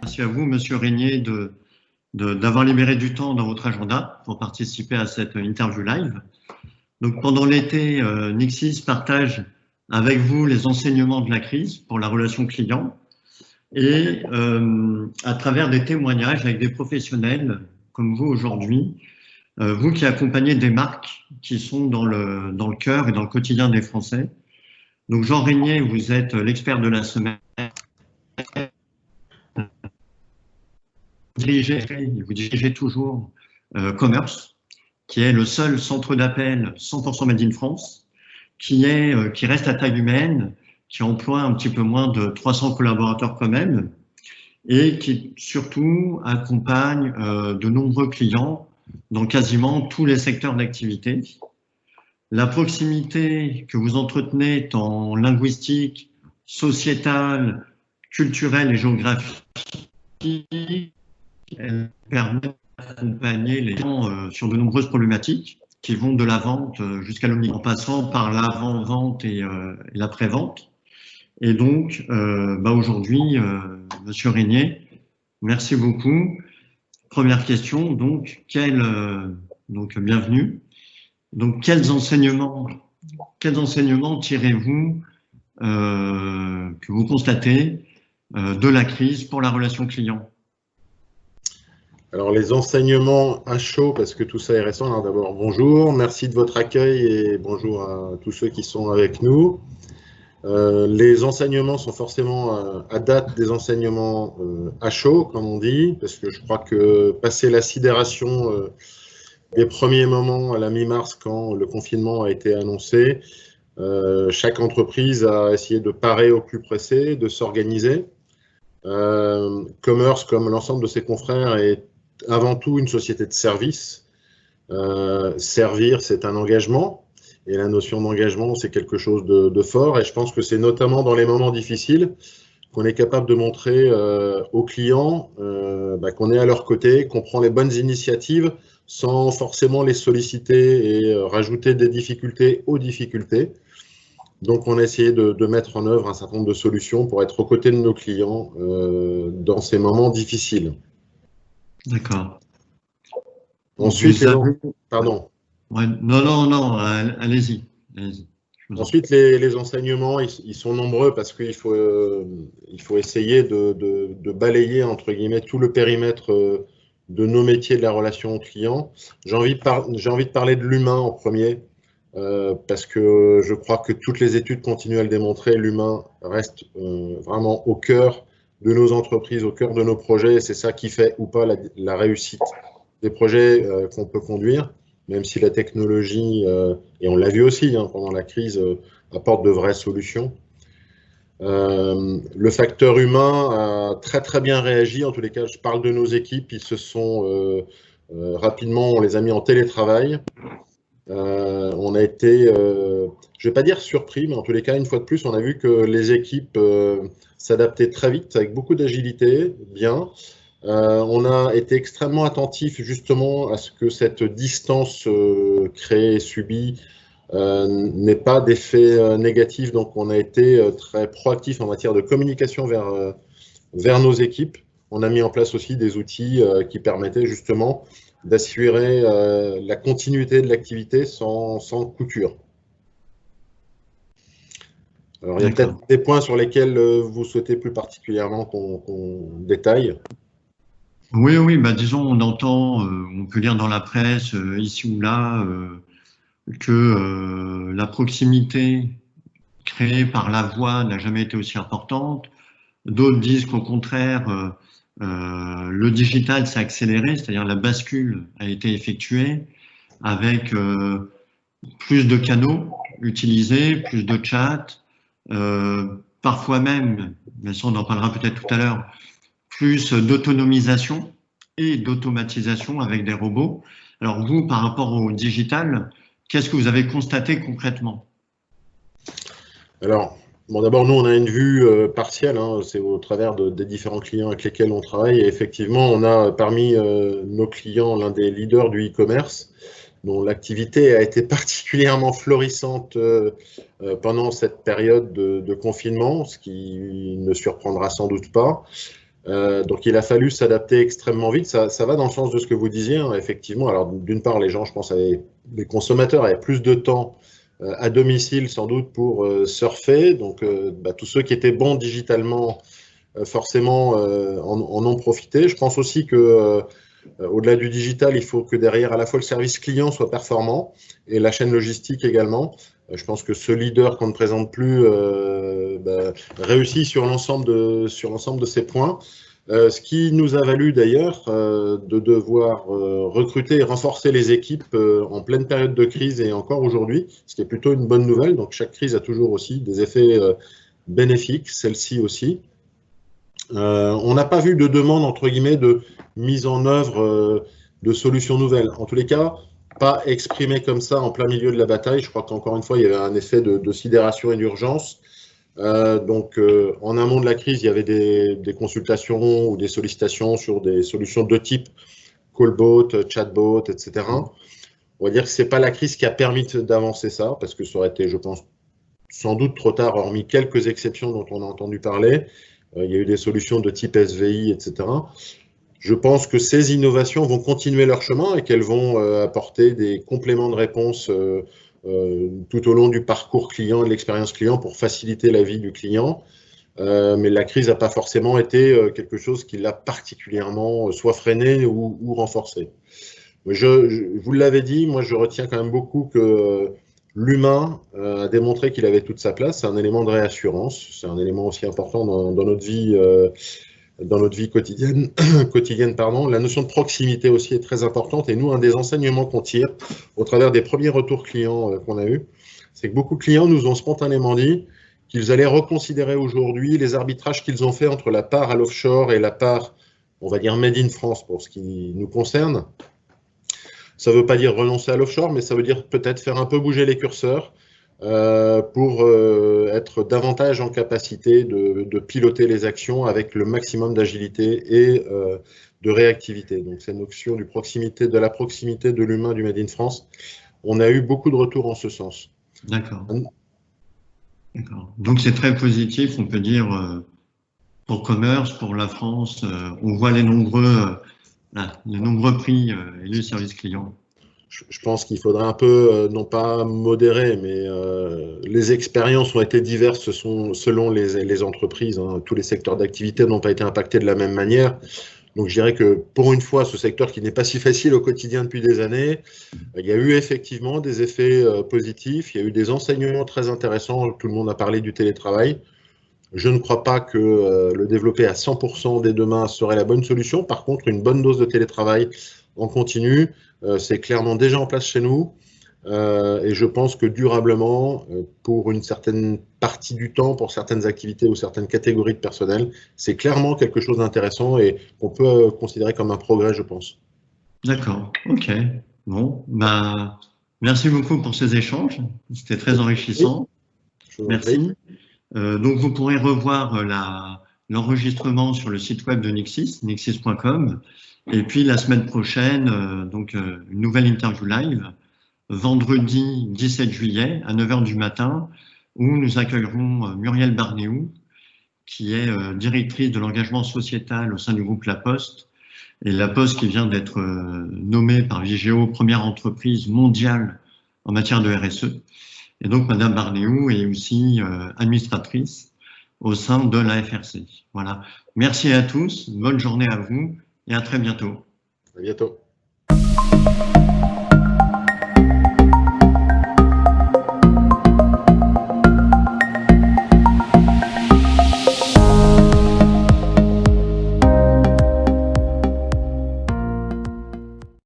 Merci à vous, Monsieur Régnier, d'avoir libéré du temps dans votre agenda pour participer à cette interview live. Donc, pendant l'été, Nixis partage avec vous les enseignements de la crise pour la relation client et à travers des témoignages avec des professionnels comme vous aujourd'hui, vous qui accompagnez des marques qui sont dans le cœur et dans le quotidien des Français. Donc, Jean Régnier, vous êtes l'expert de la semaine. Vous dirigez toujours Commerce, qui est le seul centre d'appel 100% Made in France, qui reste à taille humaine, qui emploie un petit peu moins de 300 collaborateurs quand même, et qui surtout accompagne de nombreux clients dans quasiment tous les secteurs d'activité. La proximité que vous entretenez tant linguistique, sociétale, culturelle et géographique, elle permet d'accompagner les gens sur de nombreuses problématiques qui vont de la vente jusqu'à l'omni, en passant par l'avant-vente et l'après-vente. Et donc, aujourd'hui, Monsieur Régnier, merci beaucoup. Première question, donc, bienvenue. Donc, quels enseignements tirez-vous que vous constatez de la crise pour la relation client? Alors, les enseignements à chaud, parce que tout ça est récent. Alors d'abord, bonjour, merci de votre accueil et bonjour à tous ceux qui sont avec nous. Les enseignements sont forcément à date des enseignements à chaud, comme on dit, parce que je crois que passer la sidération des premiers moments à la mi-mars, quand le confinement a été annoncé, chaque entreprise a essayé de parer au plus pressé, de s'organiser. Commerce, comme l'ensemble de ses confrères, est avant tout une société de service. Servir, c'est un engagement. Et la notion d'engagement, c'est quelque chose de fort. Et je pense que c'est notamment dans les moments difficiles qu'on est capable de montrer aux clients qu'on est à leur côté, qu'on prend les bonnes initiatives sans forcément les solliciter et rajouter des difficultés aux difficultés. Donc, on a essayé de mettre en œuvre un certain nombre de solutions pour être aux côtés de nos clients dans ces moments difficiles. D'accord. Ensuite, pardon. Ouais, non, allez-y. Ensuite, les enseignements, ils sont nombreux parce qu'il faut essayer de balayer, entre guillemets, tout le périmètre de nos métiers de la relation client. J'ai envie de parler de l'humain en premier, parce que je crois que toutes les études continuent à le démontrer, l'humain reste vraiment au cœur de nos entreprises, au cœur de nos projets, et c'est ça qui fait ou pas la réussite des projets qu'on peut conduire, même si la technologie, et on l'a vu aussi pendant la crise, apporte de vraies solutions. Le facteur humain a très très bien réagi, en tous les cas je parle de nos équipes, ils se sont rapidement, on les a mis en télétravail. On a été, je ne vais pas dire surpris, mais en tous les cas, une fois de plus, on a vu que les équipes s'adaptaient très vite, avec beaucoup d'agilité, bien. On a été extrêmement attentif justement à ce que cette distance créée et subie n'ait pas d'effet négatif. Donc, on a été très proactif en matière de communication vers nos équipes. On a mis en place aussi des outils qui permettaient justement d'assurer la continuité de l'activité sans coupure. Alors, il y a peut-être des points sur lesquels vous souhaitez plus particulièrement qu'on détaille. Oui, disons, on entend, on peut lire dans la presse, ici ou là, que la proximité créée par la voix n'a jamais été aussi importante. D'autres disent qu'au contraire, le digital s'est accéléré, c'est-à-dire la bascule a été effectuée avec plus de canaux utilisés, plus de chats, parfois même, mais ça on en parlera peut-être tout à l'heure, plus d'autonomisation et d'automatisation avec des robots. Alors vous, par rapport au digital, qu'est-ce que vous avez constaté concrètement? Alors, bon, d'abord, nous, on a une vue partielle, c'est au travers des différents clients avec lesquels on travaille. Et effectivement, on a parmi nos clients l'un des leaders du e-commerce, dont l'activité a été particulièrement florissante pendant cette période de confinement, ce qui ne surprendra sans doute pas. Donc, il a fallu s'adapter extrêmement vite. Ça va dans le sens de ce que vous disiez, hein, effectivement. Alors, d'une part, les gens, je pense, les consommateurs avaient plus de temps à domicile, sans doute, pour surfer. Donc, tous ceux qui étaient bons digitalement, forcément, en ont profité. Je pense aussi que, au-delà du digital, il faut que derrière, à la fois, le service client soit performant et la chaîne logistique également. Je pense que ce leader qu'on ne présente plus réussit sur l'ensemble de ces points. Ce qui nous a valu d'ailleurs de devoir recruter et renforcer les équipes en pleine période de crise et encore aujourd'hui, ce qui est plutôt une bonne nouvelle. Donc chaque crise a toujours aussi des effets bénéfiques, celle-ci aussi. On n'a pas vu de demande, entre guillemets, de mise en œuvre de solutions nouvelles. En tous les cas, pas exprimé comme ça en plein milieu de la bataille. Je crois qu'encore une fois, il y avait un effet de sidération et d'urgence. En amont de la crise, il y avait des consultations ou des sollicitations sur des solutions de type callbot, chatbot, etc. On va dire que ce n'est pas la crise qui a permis d'avancer ça, parce que ça aurait été, je pense, sans doute trop tard, hormis quelques exceptions dont on a entendu parler. Il y a eu des solutions de type SVI, etc. Je pense que ces innovations vont continuer leur chemin et qu'elles vont apporter des compléments de réponse tout au long du parcours client et de l'expérience client pour faciliter la vie du client. Mais la crise n'a pas forcément été quelque chose qui l'a particulièrement soit freiné ou renforcé. Vous l'avez dit, moi je retiens quand même beaucoup que l'humain a démontré qu'il avait toute sa place. C'est un élément de réassurance, c'est un élément aussi important dans notre vie. Dans notre vie quotidienne, La notion de proximité aussi est très importante. Et nous, un des enseignements qu'on tire au travers des premiers retours clients qu'on a eus, c'est que beaucoup de clients nous ont spontanément dit qu'ils allaient reconsidérer aujourd'hui les arbitrages qu'ils ont fait entre la part à l'offshore et la part, on va dire, made in France pour ce qui nous concerne. Ça ne veut pas dire renoncer à l'offshore, mais ça veut dire peut-être faire un peu bouger les curseurs pour être davantage en capacité de piloter les actions avec le maximum d'agilité et de réactivité. Donc, cette notion de la proximité de l'humain du Made in France, on a eu beaucoup de retours en ce sens. D'accord. Donc, c'est très positif, on peut dire, pour commerce, pour la France. On voit les nombreux prix et les services clients. Je pense qu'il faudrait un peu, non pas modérer, mais les expériences ont été diverses selon les entreprises. Hein. Tous les secteurs d'activité n'ont pas été impactés de la même manière. Donc je dirais que pour une fois, ce secteur qui n'est pas si facile au quotidien depuis des années, il y a eu effectivement des effets positifs, il y a eu des enseignements très intéressants. Tout le monde a parlé du télétravail. Je ne crois pas que le développer à 100% dès demain serait la bonne solution. Par contre, une bonne dose de télétravail en continu, c'est clairement déjà en place chez nous. Et je pense que durablement, pour une certaine partie du temps, pour certaines activités ou certaines catégories de personnel, c'est clairement quelque chose d'intéressant et qu'on peut considérer comme un progrès, je pense. D'accord, ok. Bon, merci beaucoup pour ces échanges. C'était très enrichissant. Merci. Donc, vous pourrez revoir l'enregistrement sur le site web de Nixis, nixis.com. Et puis, la semaine prochaine, une nouvelle interview live, vendredi 17 juillet à 9h du matin, où nous accueillerons Muriel Barnéou, qui est directrice de l'engagement sociétal au sein du groupe La Poste. Et La Poste qui vient d'être nommée par Vigéo première entreprise mondiale en matière de RSE. Et donc, Madame Barnéou est aussi administratrice au sein de la FRC. Voilà. Merci à tous, bonne journée à vous et à très bientôt. À bientôt.